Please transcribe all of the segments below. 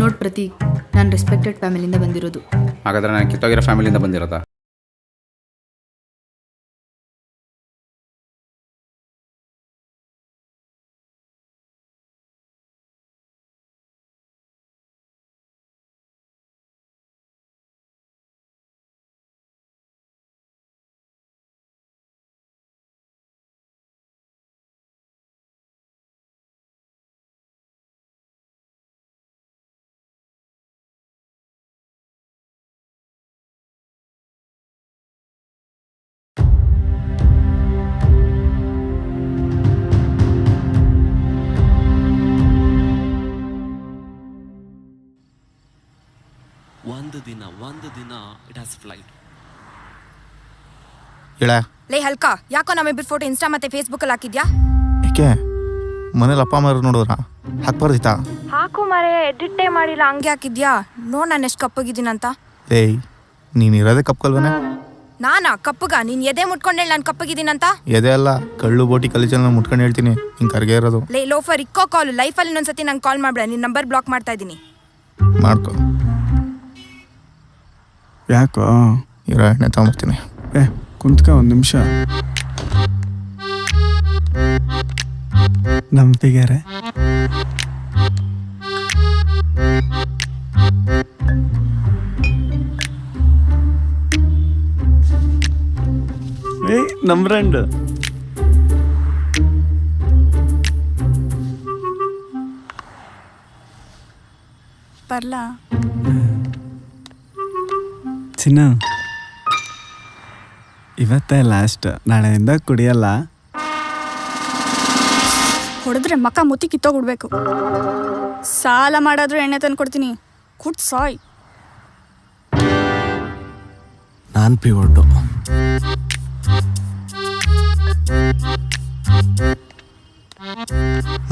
ನೋಡ್ ಪ್ರತೀಕ್, ನಾನು ರೆಸ್ಪೆಕ್ಟೆಡ್ ಫ್ಯಾಮಿಲಿಯಿಂದ ಬಂದಿರೋದು. ಹಾಗಾದ್ರೆ ನಾನು ಕಿತ್ತೋಗಿರೋ ಫ್ಯಾಮಿಲಿಯಿಂದ ಬಂದಿರೋದಾ? ಒಂದು ದಿನ ಇಟ್ ಹ್ಯಾಸ್ ಫ್ಲೈಟ್. ಲೇ ಹಲ್ಕ, ಯಾಕೋ ನಮ್ಮಿಬ್ಬರು ಫೋಟೋ ಇನ್ಸ್ಟಾ ಮತ್ತೆ ಫೇಸ್ಬುಕ್ ಅಲ್ಲಿ ಹಾಕಿದ್ಯಾ? ಏಕೆ ಮನೇಲಿ ಅಪ್ಪ ಅಮ್ಮ ನೋಡಿದ್ರ ಹಾಕ್ಬಾರ್ದಿತ್ತಾ? ಹಾಕು ಮಾರೇ, ಎಡಿಟೇ ಮಾಡಿಲ್ಲ, ಹಂಗೆ ಹಾಕಿದ್ಯಾ? ನೋಡ್ ನಾನು ಎಷ್ಟು ಕಪ್ಪಗಿದ್ದೀನಂತ. ಏಯ್, ನೀನ್ ಇರೋದೇ ಕಪ್ಪಲ್ವನೇ? ನಾನಾ ಕಪ್ಪಗ? ನೀನ್ ಎದೆ ಮುಟ್ಕೊಂಡೇಳಿ ನಾನು ಕಪ್ಪಗಿದ್ದೀನಂತ? ಎದೆ ಅಲ್ಲ, ಕಳ್ಳು ಬೋಟಿ ಕಲಿಚಲ್ ಮುಟ್ಕೊಂಡು ಹೇಳ್ತೀನಿ, ಹಿಂಗೆ ಕರ್ಗೆ ಇರೋದು. ಲೇ ಲೋಫರ್, ಇಕ್ಕೋ ಕಾಲು. ಲೈಫಲ್ಲಿ ಇನ್ನೊಂದ್ಸತಿ ನಂಗೆ ಕಾಲ್ ಮಾಡ್ಬೇಡ, ನಿನ್ನ ನಂಬರ್ ಬ್ಲಾಕ್ ಮಾಡ್ತಾ ಇದ್ದೀನಿ. ಮಾಡ್ಕೊ. ಯಾಕೋ? ಇರೋ ಎಣ್ಣೆ ತಗೊಂಬರ್ತೀನಿ. ಕುಂತ್ಕ ಒಂದು ನಿಮಿಷ. ನಂಬಿಗೆರೆ ನಮ್ಮ ಫ್ರೆಂಡ್ ಬರ್ಲಾ? ಚಿನ್ನ, ಇವತ್ತೇ ಲಾಸ್ಟ್, ನಾಳೆಯಿಂದ ಕುಡಿಯಲ್ಲ. ಹೊಡೆದ್ರೆ ಮಕ್ಕ ಮುತ್ತಿ ಕಿತ್ತೋಗ್ಬಿಡ್ಬೇಕು. ಸಾಲ ಮಾಡಾದ್ರೂ ಎಣ್ಣೆ ತಂದು ಕೊಡ್ತೀನಿ, ಕುಟ್ ಸಾಯ್. ನಾನು ಪಿವೊಟ್ಟು.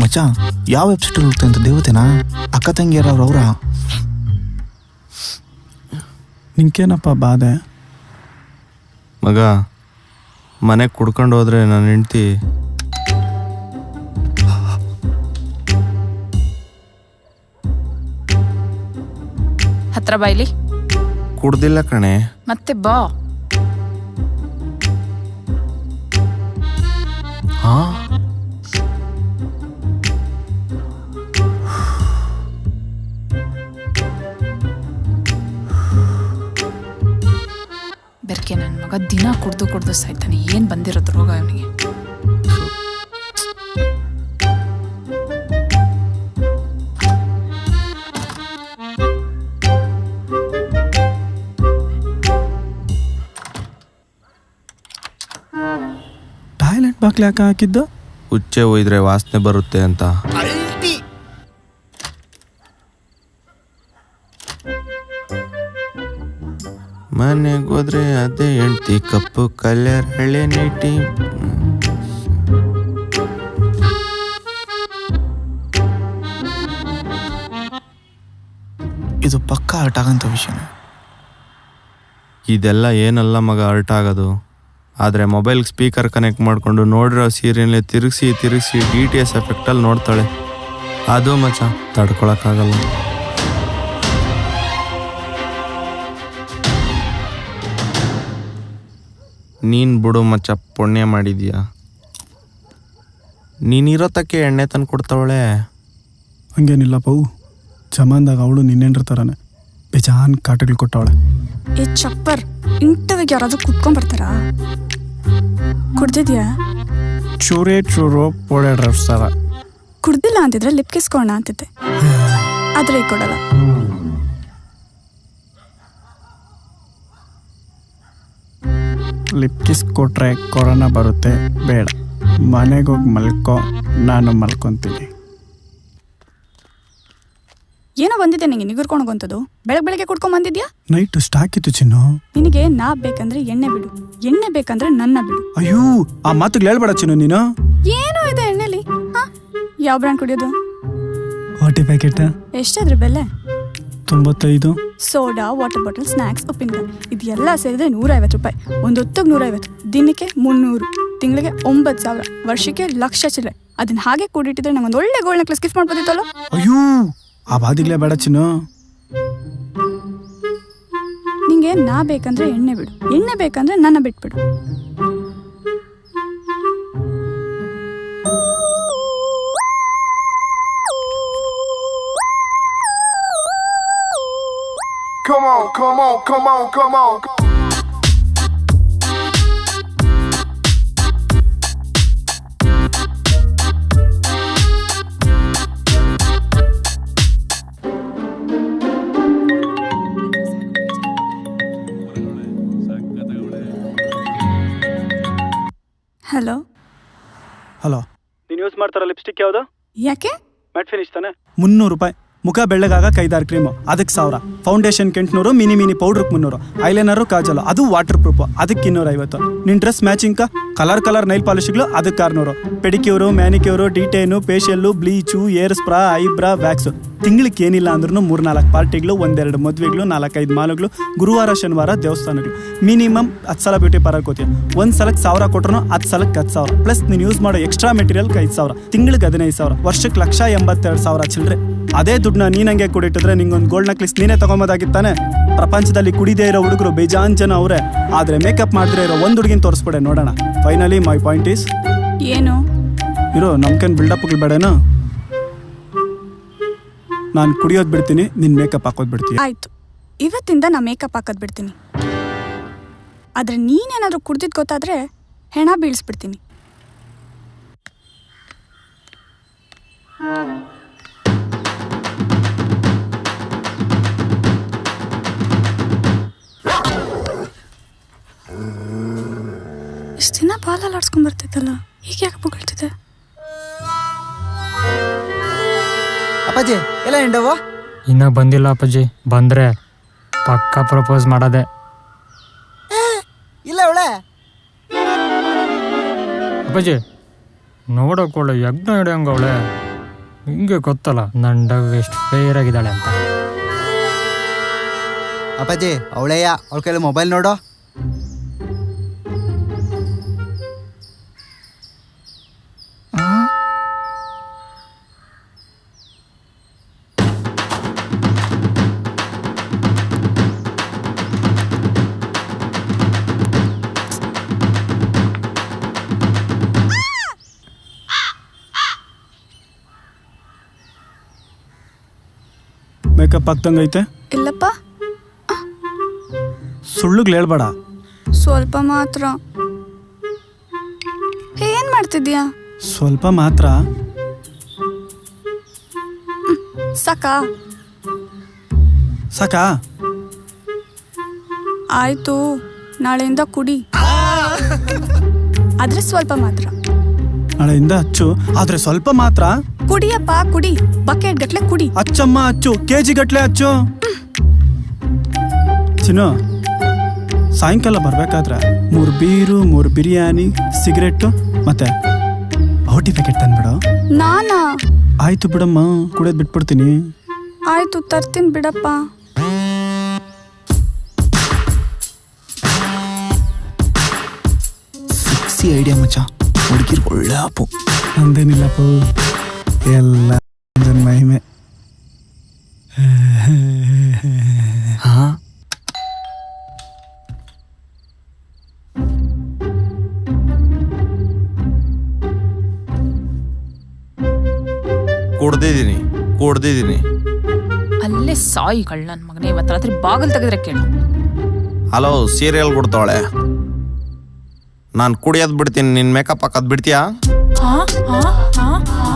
ಮಚ್ಚ, ಯಾವ ವೆಬ್ಸೈಟಲ್ಲಿ ಹೋಗ್ತಾ ಅಂತ ದೇವತೆನಾ? ಅಕ್ಕ ತಂಗಿಯರವ್ರು ಅವ್ರ? ನಿಂಕೇನಪ್ಪ ಬಾಧೆ? ಮಗ, ಮನೆಗೆ ಕುಡ್ಕೊಂಡು ಹೋದ್ರೆ ನನ್ನ ಹೆಂಡ್ತಿ ಹತ್ರ ಬಾಯ್ಲಿ. ಕುಡ್ದಿಲ್ಲ ಕಣೆ. ಮತ್ತೆ ಬಾ. ಹಾ, ಬೆರ್ಕೆ ನನ್ನ ಮಗ ದಿನ ಕುಡ್ದು ಸಾಯ್ತಾನೆ. ಏನ್ ಬಂದಿರೋದು ರೋಗ ಅವನಿಗೆ? ಟಾಯ್ಲೆಟ್ ಬಾಕ್ಲಿ ಯಾಕೆ ಹಾಕಿದ್ದು? ಉಚ್ಚೆ ಒಯ್ದ್ರೆ ವಾಸನೆ ಬರುತ್ತೆ ಅಂತ. ಮನೆಗೆ ಹೋದ್ರೆ ಅದೇ ಹೆಂಡ್ತಿ, ಕಪ್ಪು ಕಲ್ಲರ್ ಹಳೆ ನೀಟಿ. ಇದು ಪಕ್ಕ ಹರ್ಟ್ ಆಗಂತ ವಿಷಯನೇ. ಇದೆಲ್ಲ ಏನಲ್ಲ ಮಗ ಹರ್ಟ್ ಆಗೋದು. ಆದರೆ ಮೊಬೈಲ್ಗೆ ಸ್ಪೀಕರ್ ಕನೆಕ್ಟ್ ಮಾಡಿಕೊಂಡು ನೋಡಿರೋ ಸೀರಿಯಲ್ನೇ ತಿರುಗಿಸಿ DTS ಎಫೆಕ್ಟಲ್ಲಿ ನೋಡ್ತಾಳೆ. ಅದು ಮಚ್ಚ ತಡ್ಕೊಳಕ್ಕಾಗಲ್ಲ. ನೀನು ಬಿಡು ಮಚ್ಚ, ಪುಣ್ಯ ಮಾಡಿದ್ಯಾ. ನೀನಿರೋತಕ್ಕೆ ಎಣ್ಣೆ ತಂದು ಕೊಡ್ತಾವಳೆ. ಹಂಗೇನಿಲ್ಲ ಪವು, ಜಮಾನ್ದಾಗ ಅವಳು ನಿನ್ನೇನ್ರ ಥರನೇ ಬೇಜಾನ್ ಕಾಟಗಳು ಕೊಟ್ಟವಳೆ. ಏ ಚಪ್ಪರ್, ಇಂಟರ್ವ್ಯೂಗೆ ಯಾರಾದ್ರೂ ಕುತ್ಕೊಂಡ್ಬರ್ತಾರಾ? ಕುಡ್ದಿದ್ಯಾ? ಚೂರು ಪೋಡೆ ಡ್ರೈವ್ಸ್ ಥರ. ಕುಡ್ದಿಲ್ಲ ಅಂತಿದ್ರೆ ಲಿಪ್ ಕಿಸ್ಕೋಣ ಅಂತಿದ್ದೆ, ಆದ್ರೆ ಈಗ ಕೊಡಲ್ಲ. ಲಿಪ್ ಕಿಸ್ ಕೊಟ್ರೆ ಕೊರೋನಾ ಬರುತ್ತೆ, ಬೇಡ. ಮನೆಗೆ ಹೋಗಿ ಮಲ್ಕೋ, ನಾನು ಮಲ್ಕೊತೀನಿ. ಏನೋ ಬಂದಿದ್ದೆ ನಿಂಗೆ ನಿಗುರ್ಕೊಂಡು ಹೋಗೋಂಥದ್ದು. ಬೆಳಗ್ಗೆ ಕುಡ್ಕೊಂಡ್ ಬಂದಿದ್ಯಾ? ನೈಟ್ ಸ್ಟಾಕ್ ಇತ್ತು ಚಿನ್ನು. ನಿನಗೆ ನಾ ಬೇಕಂದ್ರೆ ಎಣ್ಣೆ ಬಿಡು, ಎಣ್ಣೆ ಬೇಕಂದ್ರೆ ನನ್ನ ಬಿಡು. ಅಯ್ಯೋ, ಆ ಮಾತುಗಳು ಹೇಳ್ಬೇಡ ಚಿನ್ನು ನೀನು. ಏನೋ ಇದೆ ಎಣ್ಣೆಲಿ. ಯಾವ ಬ್ರ್ಯಾಂಡ್ ಕುಡಿಯೋದು? ವಾಟಿ ಪ್ಯಾಕೆಟ್ ಎಷ್ಟಾದ್ರೂ ಬೆಲೆ? 95. ಸೋಡಾ, ವಾಟರ್ ಬಾಟಲ್, ಸ್ನ್ಯಾಕ್ಸ್, ಉಪ್ಪಿನಕಾಯಿ ಇದೆಲ್ಲ ಸೇರಿದ್ರೆ 150 ರೂಪಾಯಿ. ಒಂದು ಹೊತ್ತಿಗೆ 150, ದಿನಕ್ಕೆ 300, ತಿಂಗಳಿಗೆ 9,000, ವರ್ಷಕ್ಕೆ 1,00,000 ಚಿಲ್ಲರೆ. ಅದನ್ನ ಹಾಗೆ ಕೂಡಿಟ್ಟಿದ್ರೆ ನಂಗೊಂದು ಒಳ್ಳೆ ಗೋಲ್ಡ್ ನೆಕ್ಲೆಸ್ ಗಿಫ್ಟ್ ಮಾಡ್ಬೋದಿತ್ತಲ್ಲ. ಅಯ್ಯೋ, ಆ ಬಾದಿಗ್ಲೇ ಬೇಡ ಚಿನ್ನು. ನಿಂಗೆ ನಾ ಬೇಕಂದ್ರೆ ಎಣ್ಣೆ ಬಿಡು, ಎಣ್ಣೆ ಬೇಕಂದ್ರೆ ನನ್ನ ಬಿಟ್ಬಿಡು. Come on, come on, come on, come on. Hello hello, ನೀನು ಯೂಸ್ ಮಾಡ್ತಾರ ಲಿಪ್ಸ್ಟಿಕ್ ಯಾವುದು? ಯಾಕೆ? ಮ್ಯಾಟ್ ಫಿನಿಶ್ ತಾನೆ? 300 ರೂಪಾಯಿ. ಮುಖ ಬೆಳ್ಳಗಾಗಕ್ಕೆ 5-6 ಕ್ರೀಮು, ಅದಕ್ಕೆ 1000. ಫೌಂಡೇಶನ್ 800, ಮಿನಿ ಪೌಡ್ರಿಗೆ 300, ಐಲೈನರು ಕಾಜಲು ಅದು ವಾಟರ್ ಪ್ರೂಫ್, ಅದಕ್ಕೆ 250. ನಿನ್ನ ಡ್ರೆಸ್ ಮ್ಯಾಚಿಂಗ್ ಕಲರ್ ನೈಲ್ ಪಾಲಿಶ್ಗಳು ಅದಕ್ಕೆ 600. Pedicure, ಮ್ಯಾನಿಕ್ಯೂರು, ಡಿಟೈನು, facial, bleach, air spray, ಐಬ್ರಾ, wax. ತಿಂಗಳಿಗೆ ಏನಿಲ್ಲ ಅಂದ್ರೂ 3-4 ಪಾರ್ಟಿಗಳು, 1-2 ಮದುವೆಗಳು, 4-5 ಮಾಲುಗಳು, ಗುರುವಾರ ಶನಿವಾರ ದೇವಸ್ಥಾನಗಳು. ಮಿನಿಮಮ್ 10 ಸಲ ಬ್ಯೂಟಿ ಪಾರ್ಲರ್ ಹೋಗ್ತೀಯ. ಒಂದು ಸಲಕ್ಕೆ 1000 ಕೊಟ್ರು 10 ಸಲಕ್ಕೆ 10,000 ಪ್ಲಸ್ ನೀನು ಯೂಸ್ ಮಾಡೋ ಎಕ್ಸ್ಟ್ರಾ ಮೆಟೀರಿಯಲ್ಗೆ 5,000. ತಿಂಗಳಿಗೆ 15,000, ವರ್ಷಕ್ಕೆ 1,82,000 ಚಿಲ್ಲರೆ. ಅದೇ ದುಡ್ಡನ್ನ ನೀನಂಗೆ ಕುಡಿಟ್ಟಿದ್ರೆ ನಿಂಗೊಂದು ಗೋಲ್ಡ್ ನೆಕ್ಲೆಸ್ ನೀನೇ ತಗೊಂಬೋದಾಗಿತ್ತಾನೆ. ಪ್ರಪಂಚದಲ್ಲಿ ಕುಡಿದೇ ಇರೋ ಹುಡುಗರು ಬೇಜಾನ್ ಜನ ಅವರೇ, ಆದರೆ ಮೇಕಪ್ ಮಾಡಿದ್ರೆ ಇರೋ ಒಂದು ಹುಡುಗಿನ ತೋರಿಸ್ಬಿಡೆ ನೋಡೋಣ. ಫೈನಲಿ ಮೈ ಪಾಯಿಂಟ್ ಈಸ್ ಏನು ಇರೋ ನಮ್ಕೇನು ಬಿಲ್ಡಪ್ಗಳು ಬೇಡನೋ. ನಾನು ಕುಡಿಯೋದು ಬಿಡ್ತೀನಿ, ನಿನ್ನ ಮೇಕಪ್ ಹಾಕೋದು ಬಿಡ್ತೀನಿ. ಆಯ್ತು, ಇವತ್ತಿಂದ ನಾ ಮೇಕಪ್ ಹಾಕೋದು ಬಿಡ್ತೀನಿ. ಆದ್ರೆ ನೀನೇನಾದ್ರೂ ಕುಡ್ದಿದ್ ಗೊತ್ತಾದ್ರೆ ಹೆಣ ಬೀಳಿಸ್ಬಿಡ್ತೀನಿ. ಇಷ್ಟು ದಿನ ಬಾಲಲ್ಲಿ ಆಡ್ಸ್ಕೊಂಡ್ ಬರ್ತಿದ್ದಲ್ಲ, ಈಗ ಯಾಕೆ ಬೊಗಳ್ತಿದೆ? ಅಪ್ಪಾಜಿ ಎಲ್ಲ ಎಂಡವ ಇನ್ನ ಬಂದಿಲ್ಲ ಅಪ್ಪಾಜಿ, ಬಂದ್ರೆ ಪಕ್ಕ ಪ್ರಪೋಸ್ ಮಾಡೋದೆ. ಇಲ್ಲ ಅವಳೆ ಅಪ್ಪಾಜಿ ನೋಡೋಕೊಳ್ಳೆ ಯಜ್ಞ ಹಿಡಿಯಂಗವಳೆ, ಹಿಂಗೆ ಗೊತ್ತಲ್ಲ ನಂಡಾಗ ಎಷ್ಟು ಫೇರ್ ಆಗಿದ್ದಾಳೆ ಅಂತ. ಅಪ್ಪಾಜಿ ಅವಳೆಯ ಅವಳ ಕೈಲಿ ಮೊಬೈಲ್ ನೋಡೋ. ಮೇಕಪ್ ಆಗ್ತಂಗೈತೆ? ಇಲ್ಲಪ್ಪ, ಸುಳ್ಳುಗಳು ಹೇಳ್ಬೇಡ. ಸ್ವಲ್ಪ ಮಾತ್ರ. ಏನ್ ಮಾಡ್ತಿದ್ಯಾ? ಸ್ವಲ್ಪ ಮಾತ್ರ. ಸಾಕಾ? ಸಾಕಾ? ಆಯ್ತು, ನಾಳೆಯಿಂದ ಕುಡಿ. ಆದ್ರೆ ಸ್ವಲ್ಪ ಮಾತ್ರ. ನಾಳೆಯಿಂದ ಹಚ್ಚು, ಆದ್ರೆ ಸ್ವಲ್ಪ ಮಾತ್ರ. ಕುಡಿಯಪ್ಪ, ಕುಡಿ. ಬಕೆಟ್ ಗಟ್ಲೆ ಕುಡಿ. ಅಚ್ಚಮ್ಮ ಹಚ್ಚು, ಕೆಜಿ ಗಟ್ಲೆ ಹಚ್ಚು. ಚಿನ್ನು, ಸಾಯಂಕಾಲ ಬರ್ಬೇಕಾದ್ರೆ 3 ಬೀರು, 3 ಬಿರಿಯಾನಿ, ಸಿಗರೆಟ್ಟು ಮತ್ತೆ ಔಟಿ ಪ್ಯಾಕೆಟ್ ತಂದ್ಬಿಡು. ನಾನಾ? ಆಯ್ತು ಬಿಡಮ್ಮ, ಕುಡಿಯೋದು ಬಿಟ್ಬಿಡ್ತೀನಿ. ಆಯ್ತು, ತರ್ತೀನಿ ಬಿಡಪ್ಪ. ಸಿಕ್ಸಿ ಐಡಿಯಾ ಮಚ್ಚ, ಹುಡುಗಿರ್ ಒಳ್ಳೆ ಅಪ್ಪು. ಅಂದೇನಿಲ್ಲಪ್ಪ, ಎಲ್ಲ ಮಹಿಮೆ. ಹಾ ಕುಡ್ದಿದ್ದೀನಿ. ಅಲ್ಲೇ ಸಾಯಿಗಳು ನನ್ನ ಮಗನೇ. ಇವತ್ತು ರಾತ್ರಿ ಬಾಗಿಲು ತೆಗೆದ್ರೆ ಕೇಳು. ಹಲೋ, ಸೀರಿಯಲ್ ಕೊಡ್ತಾವಳೆ. ನಾನು ಕುಡಿಯೋದು ಬಿಡ್ತೀನಿ, ನಿನ್ನ ಮೇಕಪ್ ಹಾಕೋದು ಬಿಡ್ತೀಯಾ? ಹಾ ಹಾ ಹಾ ಹಾ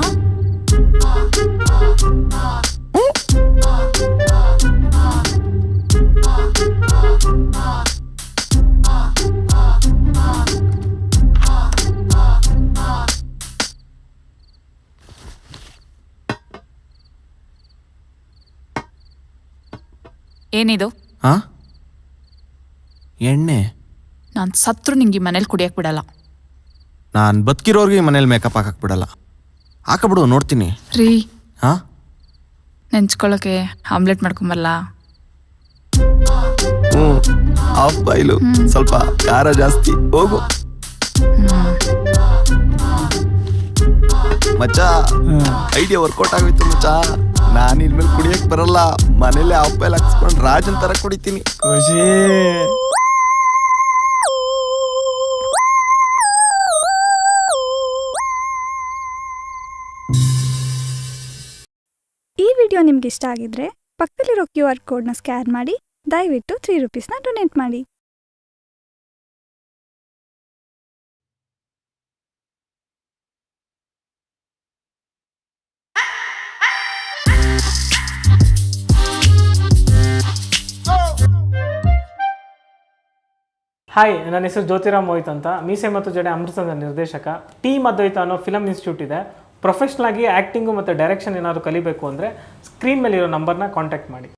ಏನಿದು? ಹಾ, ಎಣ್ಣೆ. ನಾನು ಸತ್ರು ನಿಂಗೆ ಮನೇಲಿ ಕುಡಿಯಕ್ಕೆ ಬಿಡಲ್ಲ. ನಾನು ಬದುಕಿರೋರ್ಗೆ ಮನೇಲಿ ಮೇಕಪ್ ಹಾಕಕ್ ಬಿಡಲ್ಲ. ಹಾಕಬಿಡು, ನೋಡ್ತೀನಿ. ರೀ, ಹಾ, ನೆಂಚ್ಕೊಳ್ಳೋಕೆ ಆಮ್ಲೆಟ್ ಮಾಡ್ಕೊಂಬಲ್ಲ? ಆಫ್ ಬಾಯ್ಲು, ಸ್ವಲ್ಪ ಖಾರ ಜಾಸ್ತಿ. ಹೋಗು ಮಚ್ಚ, ಐಡಿಯಾ ವರ್ಕೌಟ್ ಆಗೋಯ್ತು ಮಚ್ಚ. ನಾನು ಇನ್ಮೇಲೆ ಕುಡಿಯಕ್ ಬರಲ್ಲ, ಮನೇಲಿ ಆಪಲ್ ಹಾಕ್ಸ್ಕೊಂಡು ರಾಜನ್ ತರ ಕುಡಿತೀನಿ. ಖುಷಿ. ಈ ವಿಡಿಯೋ ನಿಮ್ಗೆ ಇಷ್ಟ ಆಗಿದ್ರೆ ಪಕ್ಕದಲ್ಲಿರೋ QR ಕೋಡ್ನ ಸ್ಕ್ಯಾನ್ ಮಾಡಿ ದಯವಿಟ್ಟು 3 ರೂಪೀಸ್ನ ಡೊನೇಟ್ ಮಾಡಿ. ಹಾಯ್, ನನ್ನ ಹೆಸರು ಜ್ಯೋತಿರಾಮ್ ಮೋಹಿತ್ ಅಂತ. ಮೀಸೆ ಮತ್ತು ಜಡೆ ಅಮೃತದ ನಿರ್ದೇಶಕ. ಟೀಮ್ ಅದ್ವೈತ ಅನ್ನೋ ಫಿಲಮ್ ಇನ್ಸ್ಟಿಟ್ಯೂಟ್ ಇದೆ. ಪ್ರೊಫೆಷ್ನಲ್ ಆಗಿ ಆ್ಯಕ್ಟಿಂಗು ಮತ್ತು ಡೈರೆಕ್ಷನ್ ಏನಾದರೂ ಕಲಿಬೇಕು ಅಂದರೆ ಸ್ಕ್ರೀನ್ ಮೇಲಿರೋ ನಂಬರ್ನ ಕಾಂಟ್ಯಾಕ್ಟ್ ಮಾಡಿ.